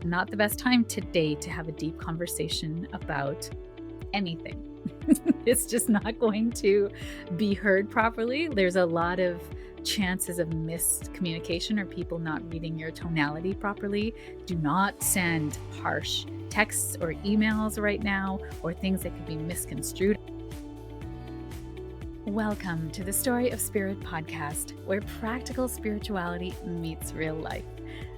not the best time today to have a deep conversation about anything. It's just not going to be heard properly. There's a lot of chances of miscommunication or people not reading your tonality properly. Do not send harsh texts or emails right now, or things that could be misconstrued. Welcome to the Story of Spirit podcast, where practical spirituality meets real life.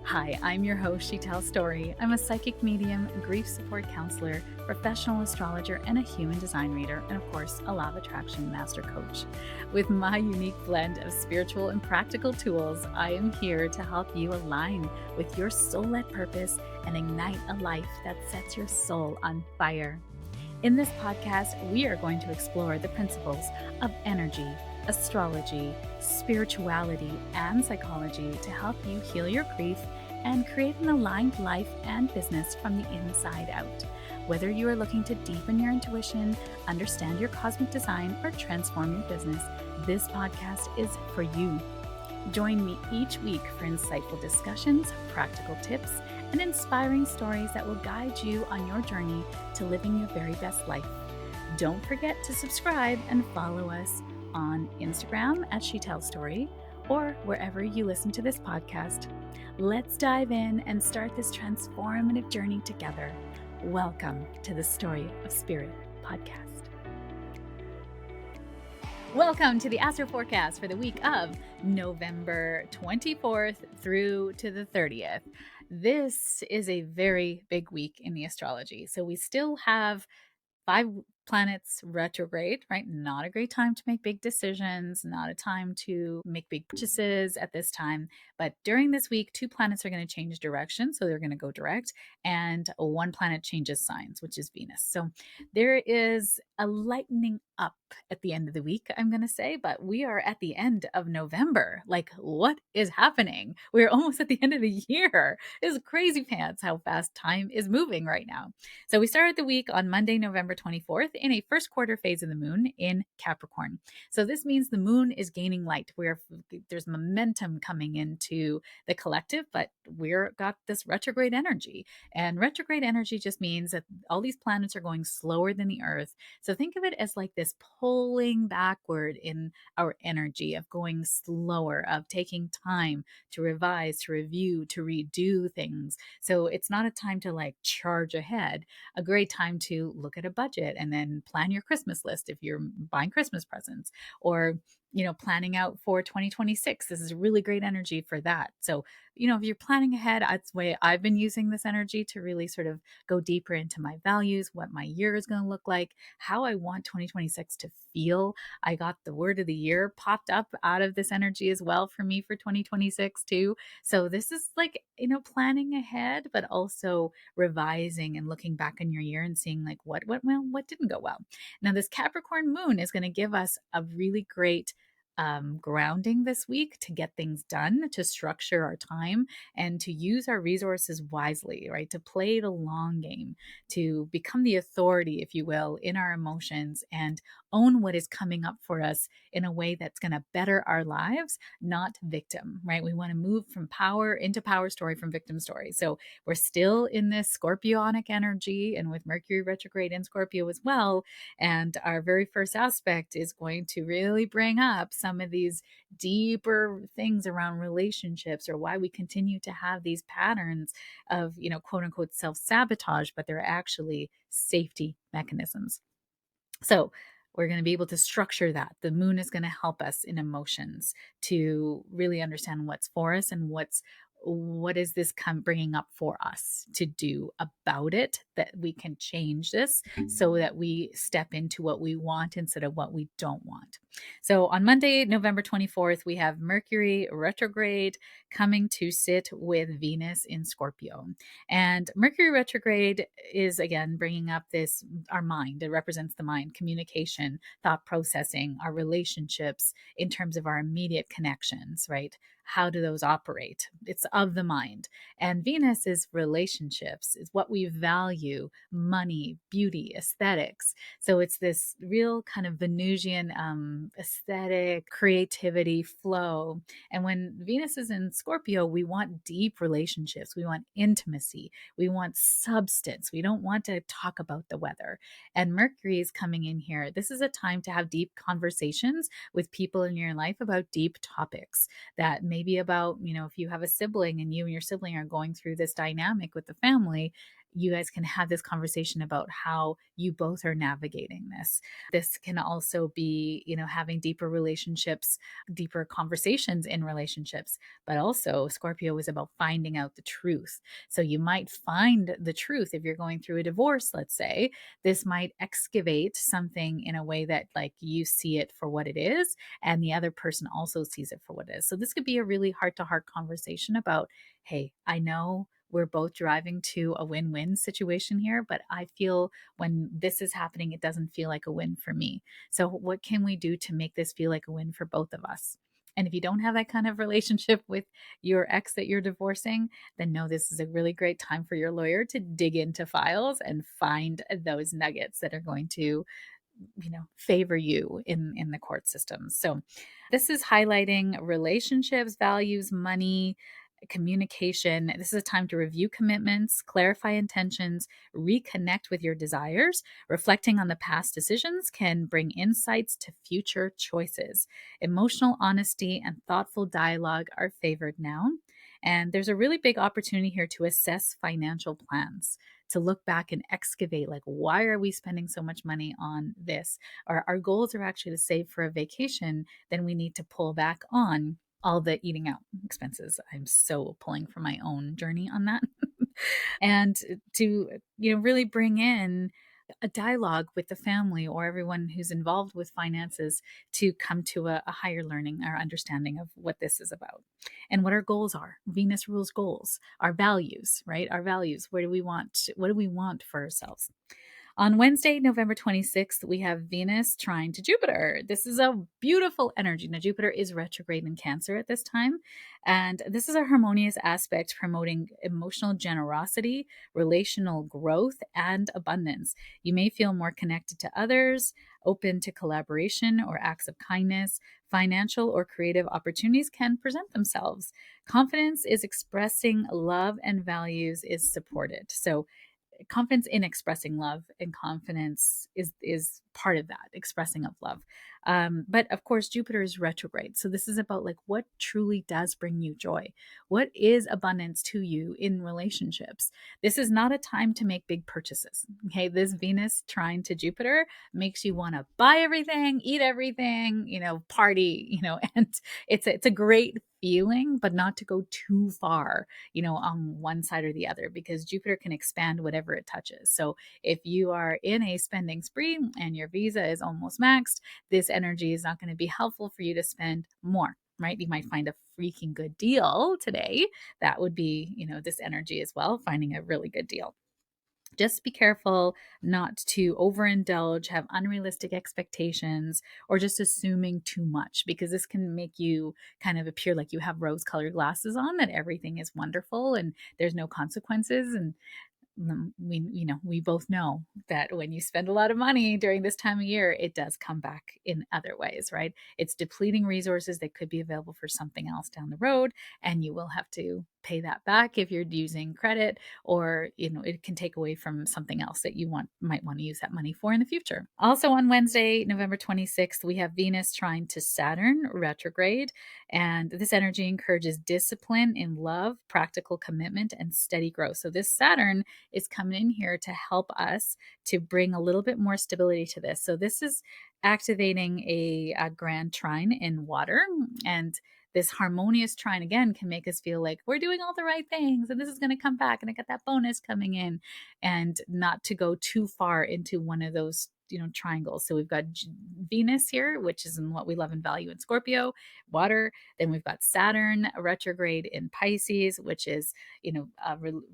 Hi, I'm your host, She Tells Story. I'm a psychic medium, grief support counselor, professional astrologer, and a human design reader, and of course, a law of attraction master coach. With my unique blend of spiritual and practical tools, I am here to help you align with your soul-led purpose and ignite a life that sets your soul on fire. In this podcast, we are going to explore the principles of energy, astrology, spirituality, and psychology to help you heal your grief and create an aligned life and business from the inside out. Whether you are looking to deepen your intuition, understand your cosmic design, or transform your business, this podcast is for you. Join me each week for insightful discussions, practical tips, and inspiring stories that will guide you on your journey to living your very best life. Don't forget to subscribe and follow us on Instagram at She Tells Story or wherever you listen to this podcast. Let's dive in and start this transformative journey together. Welcome to the Story of Spirit podcast. Welcome to the Astro Forecast for the week of November 24th through to the 30th. This is a very big week in the astrology. So we still have 5 planets retrograde, right? Not a great time to make big decisions, not a time to make big purchases at this time. But during this week, 2 planets are going to change direction. So they're going to go direct, and 1 planet changes signs, which is Venus. So there is a lightening up at the end of the week, I'm going to say, but we are at the end of November. Like, what is happening? We're almost at the end of the year. It's crazy pants how fast time is moving right now. So we started the week on Monday, November 24th in a first quarter phase of the moon in Capricorn. So this means the moon is gaining light. There's momentum coming into the collective, but we're got this retrograde energy. And retrograde energy just means that all these planets are going slower than the Earth. So think of it as like this pulling backward in our energy of going slower, of taking time to revise, to review, to redo things. So it's not a time to like charge ahead. A great time to look at a budget and then plan your Christmas list if you're buying Christmas presents, or planning out for 2026. This is really great energy for that. So, if you're planning ahead, that's the way I've been using this energy to really sort of go deeper into my values, what my year is going to look like, how I want 2026 to feel. I got the word of the year popped up out of this energy as well for me for 2026 too. So this is like, planning ahead, but also revising and looking back on your year and seeing like what went well, what didn't go well. Now, this Capricorn moon is going to give us a really great grounding this week to get things done, to structure our time, and to use our resources wisely, right? To play the long game, to become the authority, if you will, in our emotions and own what is coming up for us in a way that's going to better our lives, not victim, right? We want to move from power into power story from victim story. So we're still in this Scorpionic energy, and with Mercury retrograde in Scorpio as well. And our very first aspect is going to really bring up some of these deeper things around relationships, or why we continue to have these patterns of, quote unquote self-sabotage, but they're actually safety mechanisms. So we're going to be able to structure that. The moon is going to help us in emotions to really understand what's for us and what is this bringing up for us to do about it, that we can change this so that we step into what we want instead of what we don't want. So on Monday, November 24th, we have Mercury retrograde coming to sit with Venus in Scorpio. And Mercury retrograde is, again, bringing up our mind. It represents the mind, communication, thought processing, our relationships in terms of our immediate connections, right? how do those operate? It's of the mind. And Venus is relationships, is what we value, money, beauty, aesthetics. So it's this real kind of Venusian aesthetic, creativity, flow. And when Venus is in Scorpio, we want deep relationships. We want intimacy. We want substance. We don't want to talk about the weather. And Mercury is coming in here. This is a time to have deep conversations with people in your life about deep topics that maybe about, if you have a sibling and you and your sibling are going through this dynamic with the family, you guys can have this conversation about how you both are navigating this. This can also be, having deeper relationships, deeper conversations in relationships, but also Scorpio is about finding out the truth. So you might find the truth if you're going through a divorce, let's say. This might excavate something in a way that like you see it for what it is, and the other person also sees it for what it is. So this could be a really heart to heart conversation about, hey, I know we're both driving to a win-win situation here, but I feel when this is happening, it doesn't feel like a win for me. So what can we do to make this feel like a win for both of us? And if you don't have that kind of relationship with your ex that you're divorcing, then know this is a really great time for your lawyer to dig into files and find those nuggets that are going to favor you in the court system. So this is highlighting relationships, values, money, communication. This is a time to review commitments, clarify intentions, reconnect with your desires. Reflecting on the past decisions can bring insights to future choices. Emotional honesty and thoughtful dialogue are favored now. And there's a really big opportunity here to assess financial plans, to look back and excavate, like, why are we spending so much money on this? Our goals are actually to save for a vacation, then we need to pull back on all the eating out expenses. I'm so pulling from my own journey on that. And to, really bring in a dialogue with the family or everyone who's involved with finances to come to a higher learning or understanding of what this is about and what our goals are. Venus rules goals, our values, right? Our values. What do we want for ourselves? On Wednesday, November 26th, we have Venus trine to Jupiter. This is a beautiful energy. Now, Jupiter is retrograde in Cancer at this time, and this is a harmonious aspect promoting emotional generosity, relational growth, and abundance. You may feel more connected to others, open to collaboration or acts of kindness. Financial or creative opportunities can present themselves. Confidence is expressing love and values is supported. So, confidence in expressing love and confidence is part of that expressing of love. But of course, Jupiter is retrograde, so this is about like what truly does bring you joy, what is abundance to you in relationships. This is not a time to make big purchases. Okay, this Venus trine to Jupiter makes you want to buy everything, eat everything, party, and it's a great feeling, but not to go too far, on one side or the other, because Jupiter can expand whatever it touches. So if you are in a spending spree and your visa is almost maxed, this energy is not going to be helpful for you to spend more. Right? You might find a freaking good deal today. That would be, this energy as well, finding a really good deal. Just be careful not to overindulge, have unrealistic expectations, or just assuming too much, because this can make you kind of appear like you have rose colored glasses on, that everything is wonderful and there's no consequences. And we both know that when you spend a lot of money during this time of year, it does come back in other ways, right? It's depleting resources that could be available for something else down the road, and you will have to pay that back if you're using credit, or it can take away from something else that you might want to use that money for in the future. Also on Wednesday, November 26th, we have Venus trine to Saturn retrograde, and this energy encourages discipline in love, practical commitment, and steady growth. So this Saturn is coming in here to help us to bring a little bit more stability to this. So this is activating a grand trine in water, and this harmonious trine again can make us feel like we're doing all the right things and this is going to come back and I got that bonus coming in, and not to go too far into one of those triangles. So we've got Venus here, which is in what we love and value in Scorpio, water. Then we've got Saturn retrograde in Pisces, which is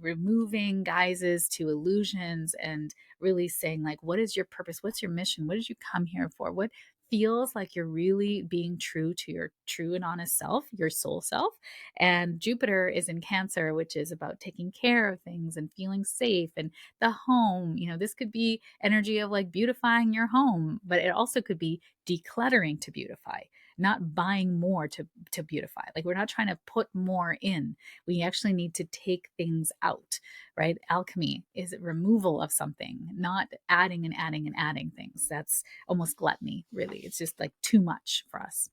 removing guises to illusions and really saying like, what is your purpose? What's your mission? What did you come here for? What feels like you're really being true to your true and honest self, your soul self. And Jupiter is in Cancer, which is about taking care of things and feeling safe and the home. This could be energy of like beautifying your home, but it also could be decluttering to beautify, not buying more to beautify. Like we're not trying to put more in. We actually need to take things out, right? Alchemy is removal of something, not adding and adding and adding things. That's almost gluttony, really. It's just like too much for us.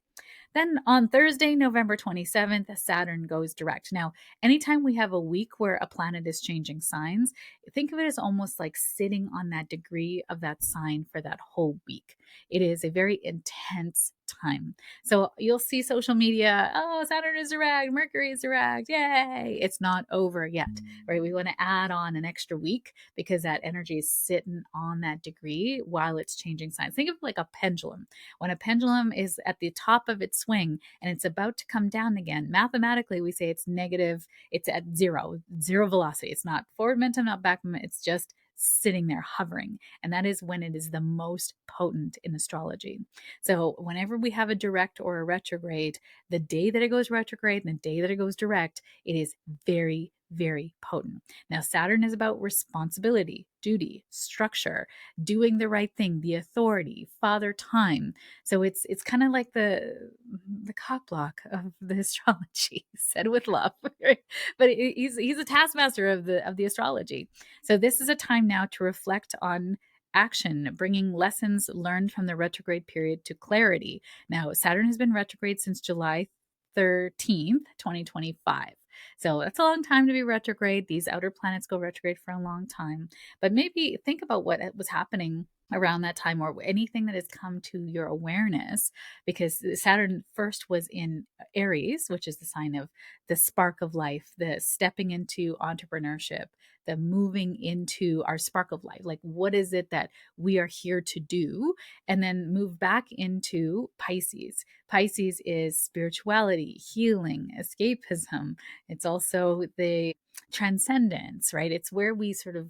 Then on Thursday, November 27th, Saturn goes direct. Now, anytime we have a week where a planet is changing signs, think of it as almost like sitting on that degree of that sign for that whole week. It is a very intense time. So you'll see social media, oh, Saturn is direct, Mercury is direct, yay. It's not over yet, right? We want to add on an extra week because that energy is sitting on that degree while it's changing signs. Think of it like a pendulum. When a pendulum is at the top of its swing and it's about to come down again, mathematically, we say it's negative, it's at zero velocity. It's not forward momentum, not back momentum. It's just sitting there hovering. And that is when it is the most potent in astrology. So whenever we have a direct or a retrograde, the day that it goes retrograde and the day that it goes direct, it is very, very potent. Now, Saturn is about responsibility, duty, structure, doing the right thing, the authority, father time. So it's kind of like the cock block of the astrology, said with love, right? But he's a taskmaster of the astrology. So this is a time now to reflect on action, bringing lessons learned from the retrograde period to clarity. Now, Saturn has been retrograde since July 13th, 2025. So that's a long time to be retrograde. These outer planets go retrograde for a long time. But maybe think about what was happening around that time or anything that has come to your awareness, because Saturn first was in Aries, which is the sign of the spark of life, the stepping into entrepreneurship, the moving into our spark of life. Like, what is it that we are here to do? And then move back into Pisces. Pisces is spirituality, healing, escapism. It's also the transcendence, right? It's where we sort of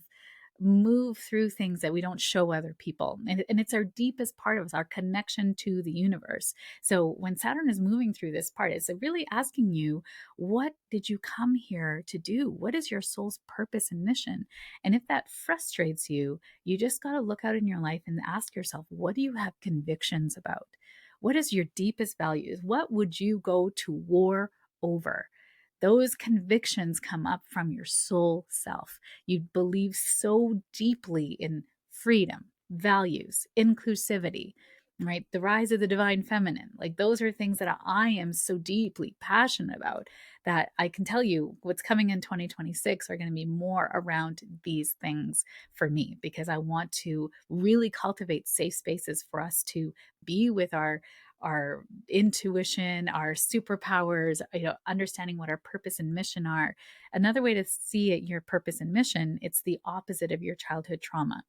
move through things that we don't show other people. And it's our deepest part of us, our connection to the universe. So when Saturn is moving through this part, it's really asking you, what did you come here to do? What is your soul's purpose and mission? And if that frustrates you, you just got to look out in your life and ask yourself, what do you have convictions about? What is your deepest values? What would you go to war over? Those convictions come up from your soul self. You believe so deeply in freedom, values, inclusivity, right? The rise of the divine feminine. Like, those are things that I am so deeply passionate about that I can tell you what's coming in 2026 are going to be more around these things for me, because I want to really cultivate safe spaces for us to be with our intuition, our superpowers, understanding what our purpose and mission are. Another way to see it, your purpose and mission, it's the opposite of your childhood trauma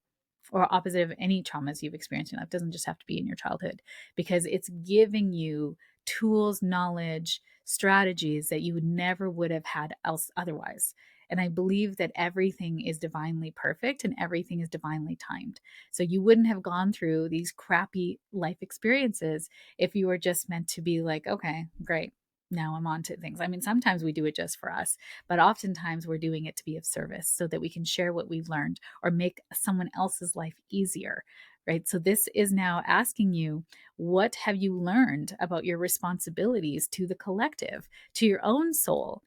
or opposite of any traumas you've experienced in life. It doesn't just have to be in your childhood, because it's giving you tools, knowledge, strategies that you never would have had else otherwise. And I believe that everything is divinely perfect and everything is divinely timed. So you wouldn't have gone through these crappy life experiences if you were just meant to be like, okay, great, now I'm on to things. I mean, sometimes we do it just for us, but oftentimes we're doing it to be of service so that we can share what we've learned or make someone else's life easier, right? So this is now asking you, what have you learned about your responsibilities to the collective, to your own soul?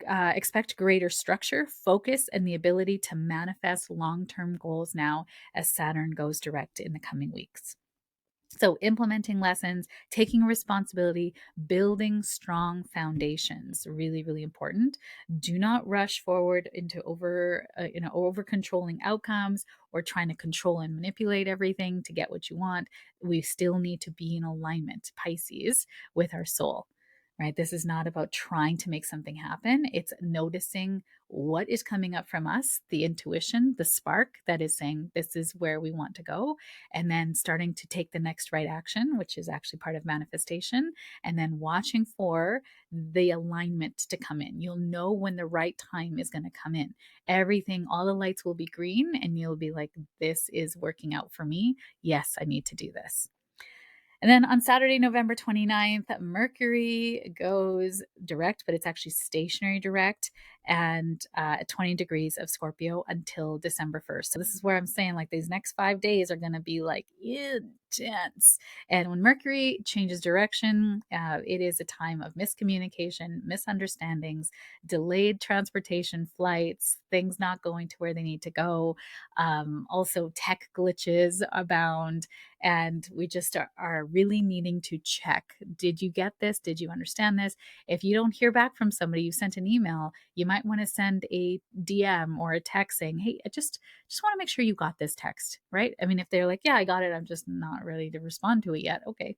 Expect greater structure, focus, and the ability to manifest long-term goals now as Saturn goes direct in the coming weeks. So, implementing lessons, taking responsibility, building strong foundations, really, really important. Do not rush forward into over controlling outcomes or trying to control and manipulate everything to get what you want. We still need to be in alignment, Pisces, with our soul. right? This is not about trying to make something happen. It's noticing what is coming up from us, the intuition, the spark that is saying this is where we want to go, and then starting to take the next right action, which is actually part of manifestation, and then watching for the alignment to come in. You'll know when the right time is going to come in. Everything, all the lights will be green, and you'll be like, this is working out for me. Yes, I need to do this. And then on Saturday, November 29th, Mercury goes direct, but it's actually stationary direct and at 20 degrees of Scorpio until December 1st. So this is where I'm saying like these next 5 days are going to be like intense. And when Mercury changes direction, it is a time of miscommunication, misunderstandings, delayed transportation flights, things not going to where they need to go. Also, tech glitches abound. And we just are really needing to check. Did you get this? Did you understand this? If you don't hear back from somebody, you sent an email, you might want to send a DM or a text saying, hey, I just want to make sure you got this text, right? I mean, if they're like, yeah, I got it, I'm just not ready to respond to it yet. Okay.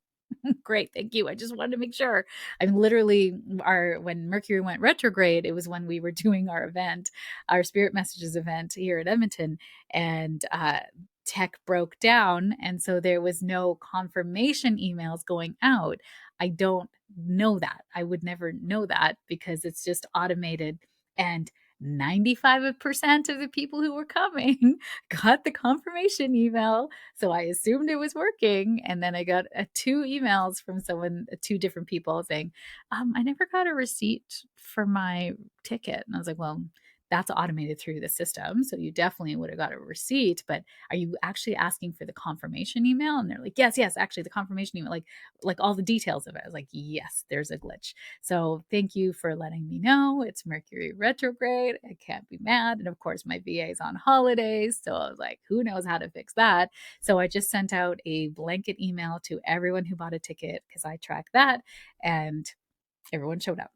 Great, thank you. I just wanted to make sure. I mean, literally, when Mercury went retrograde, it was when we were doing our event, our Spirit Messages event here at Edmonton, and tech broke down, and so there was no confirmation emails going out. I don't know that. I would never know that because it's just automated, and 95% of the people who were coming got the confirmation email. So I assumed it was working. And then I got two emails from two different people saying, I never got a receipt for my ticket. And I was like, well, that's automated through the system. So you definitely would have got a receipt, but are you actually asking for the confirmation email? And they're like, yes, actually the confirmation email, like all the details of it. I was like, yes, there's a glitch. So thank you for letting me know. It's Mercury retrograde. I can't be mad. And of course my VA is on holidays. So I was like, who knows how to fix that? So I just sent out a blanket email to everyone who bought a ticket because I track that, and everyone showed up,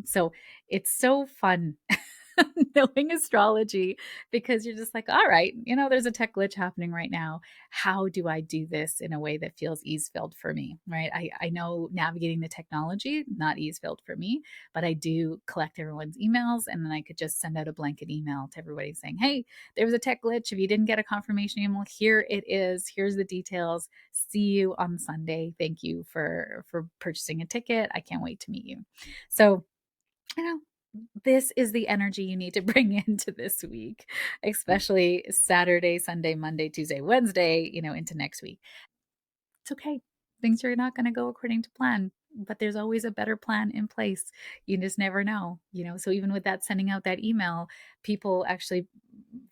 So it's so fun knowing astrology because you're just like, all right, there's a tech glitch happening right now. How do I do this in a way that feels ease filled for me? Right. I know navigating the technology, not ease filled for me, but I do collect everyone's emails, and then I could just send out a blanket email to everybody saying, hey, there was a tech glitch. If you didn't get a confirmation email, here it is. Here's the details. See you on Sunday. Thank you for purchasing a ticket. I can't wait to meet you. So, this is the energy you need to bring into this week, especially Saturday, Sunday, Monday, Tuesday, Wednesday, into next week. It's okay. Things are not going to go according to plan, but there's always a better plan in place. You just never know, So even with that, sending out that email, people actually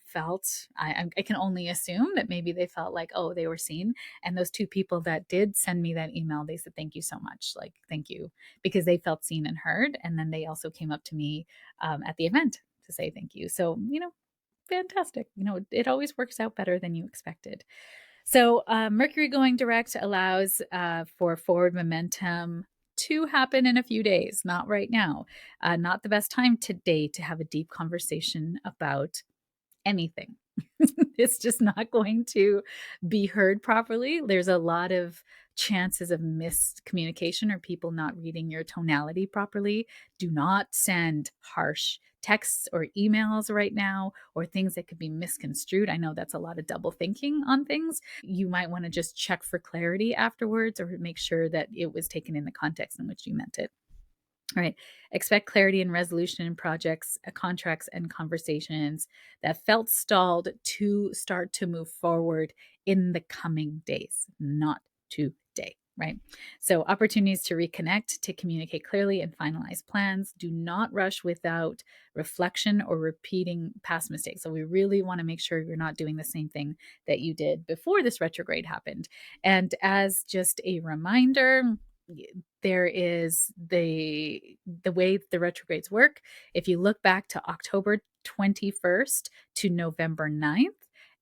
felt, I can only assume that maybe they felt like, oh, they were seen. And those two people that did send me that email, they said, thank you so much. Like, thank you, because they felt seen and heard. And then they also came up to me at the event to say thank you. So, fantastic. It always works out better than you expected. So Mercury going direct allows for forward momentum to happen in a few days, not right now. Not the best time today to have a deep conversation about anything. It's just not going to be heard properly. There's a lot of chances of miscommunication or people not reading your tonality properly. Do not send harsh texts or emails right now, or things that could be misconstrued. I know that's a lot of double thinking on things. You might want to just check for clarity afterwards, or make sure that it was taken in the context in which you meant it. All right. Expect clarity and resolution in projects, contracts, and conversations that felt stalled to start to move forward in the coming days, not today. Right. So, opportunities to reconnect, to communicate clearly, and finalize plans. Do not rush without reflection or repeating past mistakes. So, we really want to make sure you're not doing the same thing that you did before this retrograde happened. And as just a reminder, there is the way the retrogrades work. If you look back to October 21st to November 9th,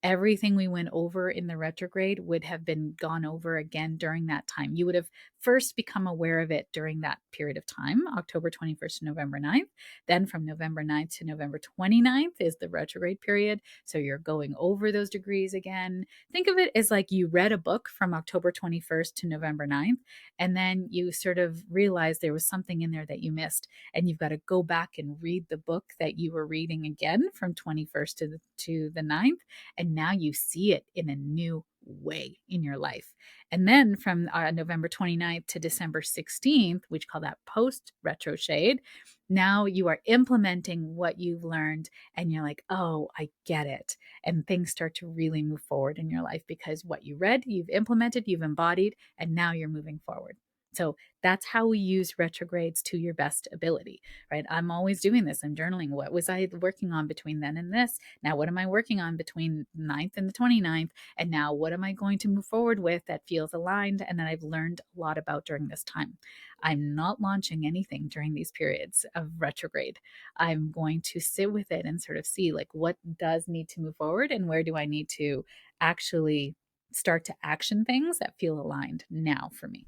everything we went over in the retrograde would have been gone over again during that time. You would have first become aware of it during that period of time, October 21st to November 9th. Then from November 9th to November 29th is the retrograde period. So you're going over those degrees again. Think of it as like you read a book from October 21st to November 9th, and then you sort of realize there was something in there that you missed. And you've got to go back and read the book that you were reading again from 21st to the 9th. And now you see it in a new way in your life. And then from November 29th to December 16th, which call that post retro shade, now you are implementing what you've learned and you're like, oh, I get it. And things start to really move forward in your life because what you read, you've implemented, you've embodied, and now you're moving forward. So that's how we use retrogrades to your best ability, right? I'm always doing this. I'm journaling. What was I working on between then and this? Now, what am I working on between 9th and the 29th? And now what am I going to move forward with that feels aligned and that I've learned a lot about during this time? I'm not launching anything during these periods of retrograde. I'm going to sit with it and sort of see like what does need to move forward and where do I need to actually start to action things that feel aligned now for me.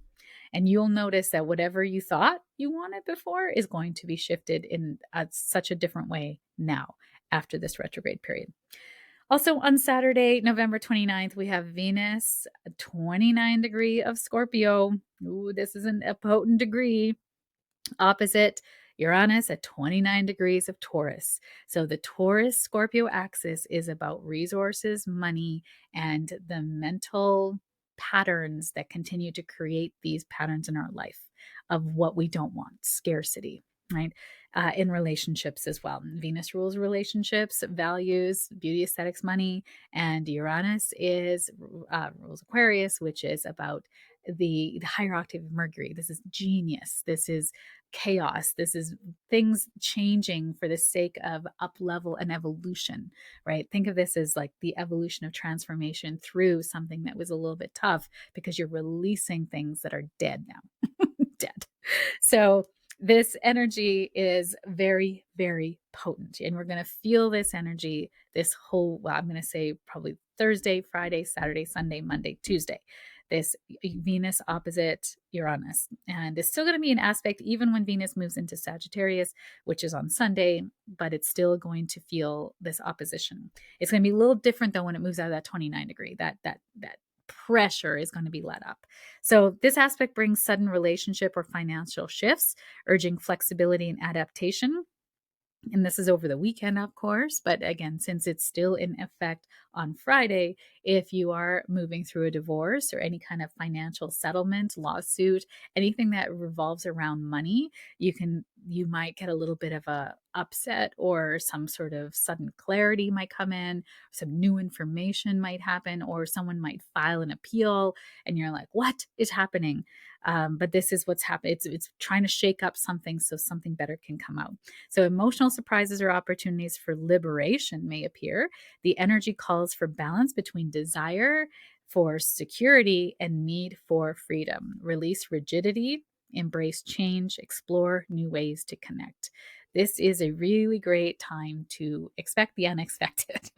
And you'll notice that whatever you thought you wanted before is going to be shifted in such a different way now after this retrograde period. Also on Saturday, November 29th, we have Venus, 29 degree of Scorpio. Ooh, this isn't a potent degree. Opposite Uranus at 29 degrees of Taurus. So the Taurus Scorpio axis is about resources, money, and the mental patterns that continue to create these patterns in our life of what we don't want, scarcity, right? In relationships as well. Venus rules relationships, values, beauty, aesthetics, money, and Uranus is rules Aquarius, which is about the higher octave of Mercury. This is genius. This is chaos. This is things changing for the sake of up level and evolution, right? Think of this as like the evolution of transformation through something that was a little bit tough because you're releasing things that are dead now. Dead. So this energy is very, very potent. And we're going to feel this energy this whole, well, I'm going to say probably Thursday, Friday, Saturday, Sunday, Monday, Tuesday. This Venus opposite Uranus. And it's still going to be an aspect even when Venus moves into Sagittarius, which is on Sunday, but it's still going to feel this opposition. It's going to be a little different though when it moves out of that 29 degree. That pressure is going to be let up. So this aspect brings sudden relationship or financial shifts, urging flexibility and adaptation. And this is over the weekend, of course. But again, since it's still in effect on Friday, if you are moving through a divorce or any kind of financial settlement, lawsuit, anything that revolves around money, you might get a little bit of a upset or some sort of sudden clarity might come in, some new information might happen, or someone might file an appeal and you're like, what is happening? But this is what's happening. It's trying to shake up something so something better can come out. So emotional surprises or opportunities for liberation may appear. The energy calls for balance between desire for security and need for freedom. Release rigidity, embrace change, explore new ways to connect. This is a really great time to expect the unexpected.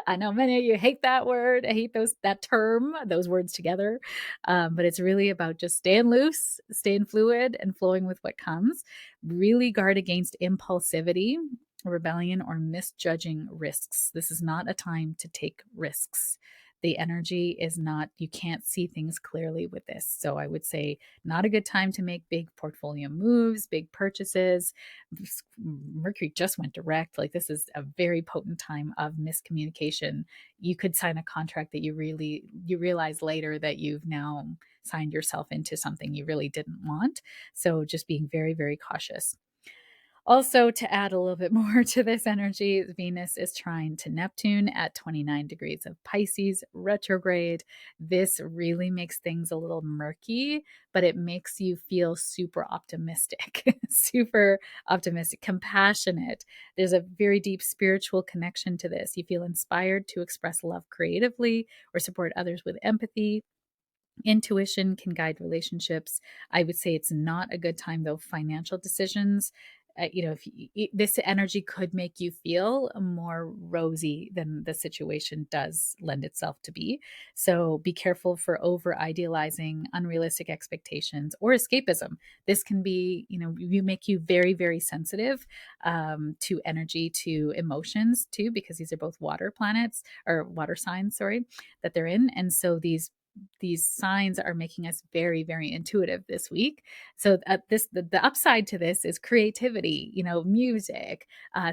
I know many of you hate that word. I hate that term, those words together. But it's really about just staying loose, staying fluid, and flowing with what comes. Really guard against impulsivity, rebellion, or misjudging risks. This is not a time to take risks. The energy is not, you can't see things clearly with this. So I would say not a good time to make big portfolio moves, big purchases. Mercury just went direct. Like this is a very potent time of miscommunication. You could sign a contract that you realize later that you've now signed yourself into something you really didn't want. So just being very, very cautious. Also, to add a little bit more to this energy, Venus is trine to Neptune at 29 degrees of Pisces retrograde. This really makes things a little murky, but it makes you feel super optimistic, super optimistic, compassionate. There's a very deep spiritual connection to this. You feel inspired to express love creatively or support others with empathy. Intuition can guide relationships. I would say it's not a good time, though, financial decisions. this energy could make you feel more rosy than the situation does lend itself to be. So be careful for over idealizing unrealistic expectations or escapism. This can be, you make you very, very sensitive to energy, to emotions too, because these are both water planets or water signs, sorry, that they're in. And so these signs are making us very, very intuitive this week. So the upside to this is creativity, music,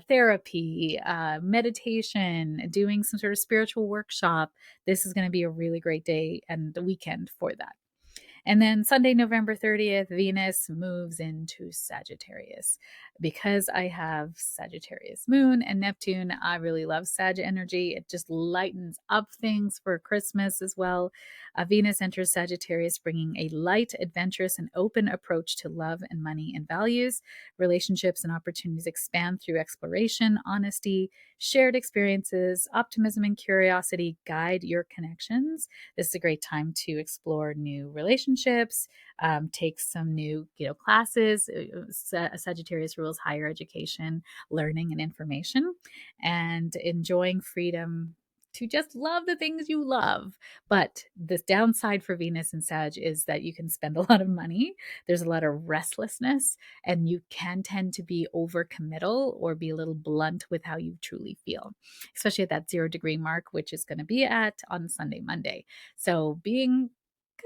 therapy, meditation, doing some sort of spiritual workshop. This is going to be a really great day and the weekend for that. And then Sunday, November 30th, Venus moves into Sagittarius. Because I have Sagittarius moon and Neptune, I really love Sag energy. It just lightens up things for Christmas as well. Venus enters Sagittarius, bringing a light, adventurous, and open approach to love and money and values. Relationships and opportunities expand through exploration, honesty, shared experiences, optimism, and curiosity guide your connections. This is a great time to explore new relationships, take some new, classes. Sagittarius rules higher education, learning, and information, and enjoying freedom to just love the things you love. But the downside for Venus and Sag is that you can spend a lot of money. There's a lot of restlessness, and you can tend to be overcommittal or be a little blunt with how you truly feel, especially at that 0-degree mark, which is going to be on Sunday, Monday. So being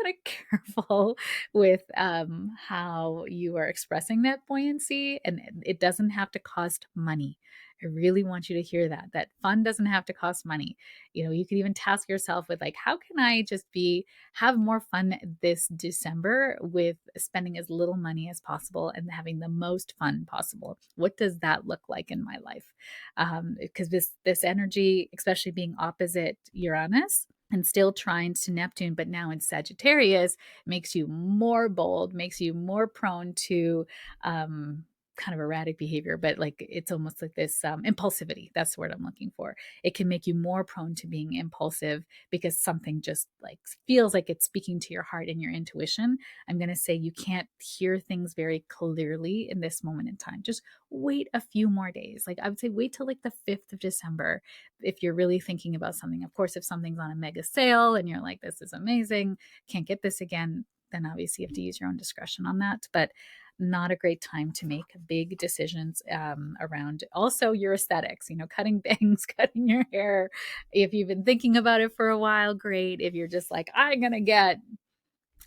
kind of careful with how you are expressing that buoyancy, and it doesn't have to cost money. I really want you to hear that fun doesn't have to cost money. You can even task yourself with how can I just have more fun this December with spending as little money as possible and having the most fun possible? What does that look like in my life? Because this energy, especially being opposite Uranus and still trines to Neptune, but now in Sagittarius, makes you more bold, makes you more prone to kind of erratic behavior, but it's almost like this impulsivity. That's the word I'm looking for. It can make you more prone to being impulsive because something just feels like it's speaking to your heart and your intuition. I'm going to say you can't hear things very clearly in this moment in time. Just wait a few more days. I would say wait till the 5th of December if you're really thinking about something. Of course, if something's on a mega sale and you're like, this is amazing, can't get this again, then obviously you have to use your own discretion on that. But not a great time to make big decisions around also your aesthetics, cutting bangs, cutting your hair. If you've been thinking about it for a while, great. If you're just I'm going to get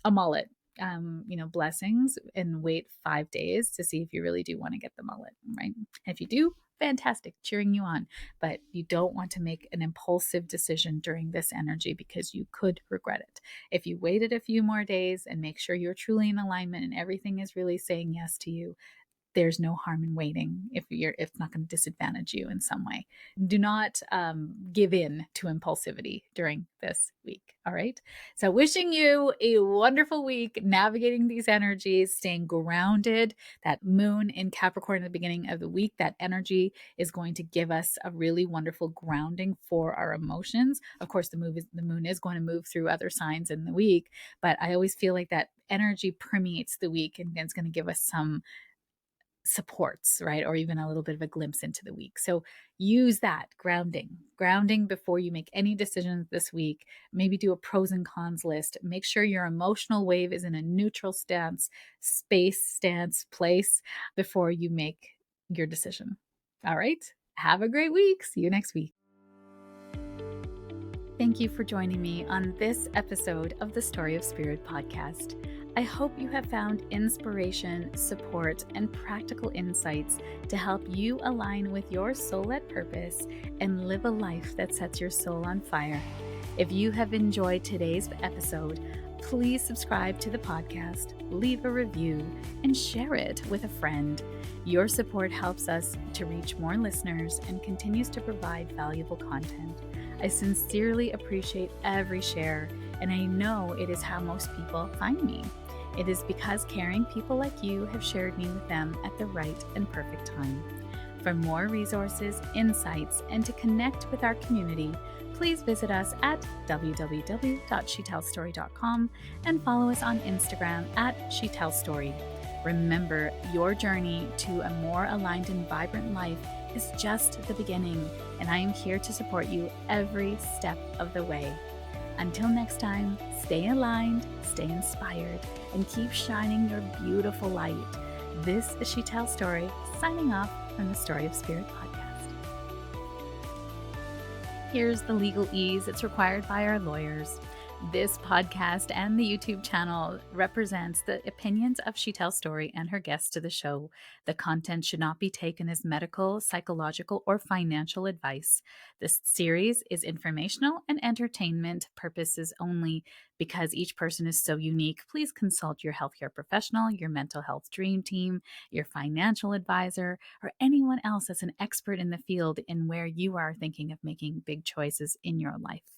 a mullet, blessings, and wait 5 days to see if you really do want to get the mullet, right? If you do, fantastic, cheering you on. But you don't want to make an impulsive decision during this energy because you could regret it. If you waited a few more days and make sure you're truly in alignment and everything is really saying yes to you, there's no harm in waiting if it's not going to disadvantage you in some way. Do not give in to impulsivity during this week. All right. So wishing you a wonderful week, navigating these energies, staying grounded. That moon in Capricorn at the beginning of the week, that energy is going to give us a really wonderful grounding for our emotions. Of course, the moon is going to move through other signs in the week, but I always feel like that energy permeates the week and it's going to give us some supports, right? Or even a little bit of a glimpse into the week. So use that grounding before you make any decisions this week. Maybe do a pros and cons list. Make sure your emotional wave is in a neutral stance, place before you make your decision. All right. Have a great week. See you next week. Thank you for joining me on this episode of the Story of Spirit podcast. I hope you have found inspiration, support, and practical insights to help you align with your soul-led purpose and live a life that sets your soul on fire. If you have enjoyed today's episode, please subscribe to the podcast, leave a review, and share it with a friend. Your support helps us to reach more listeners and continues to provide valuable content. I sincerely appreciate every share, and I know it is how most people find me. It is because caring people like you have shared me with them at the right and perfect time. For more resources, insights, and to connect with our community, please visit us at www.shetellstory.com and follow us on Instagram at shetellstory. Remember, your journey to a more aligned and vibrant life is just the beginning, and I am here to support you every step of the way. Until next time, stay aligned, stay inspired, and keep shining your beautiful light. This is She Tells Story, signing off from the Story of Spirit podcast. Here's the legalese that's required by our lawyers. This podcast and the YouTube channel represents the opinions of She Tells Story and her guests to the show. The content should not be taken as medical, psychological, or financial advice. This series is informational and entertainment purposes only. Because each person is so unique, please consult your healthcare professional, your mental health dream team, your financial advisor, or anyone else that's an expert in the field in where you are thinking of making big choices in your life.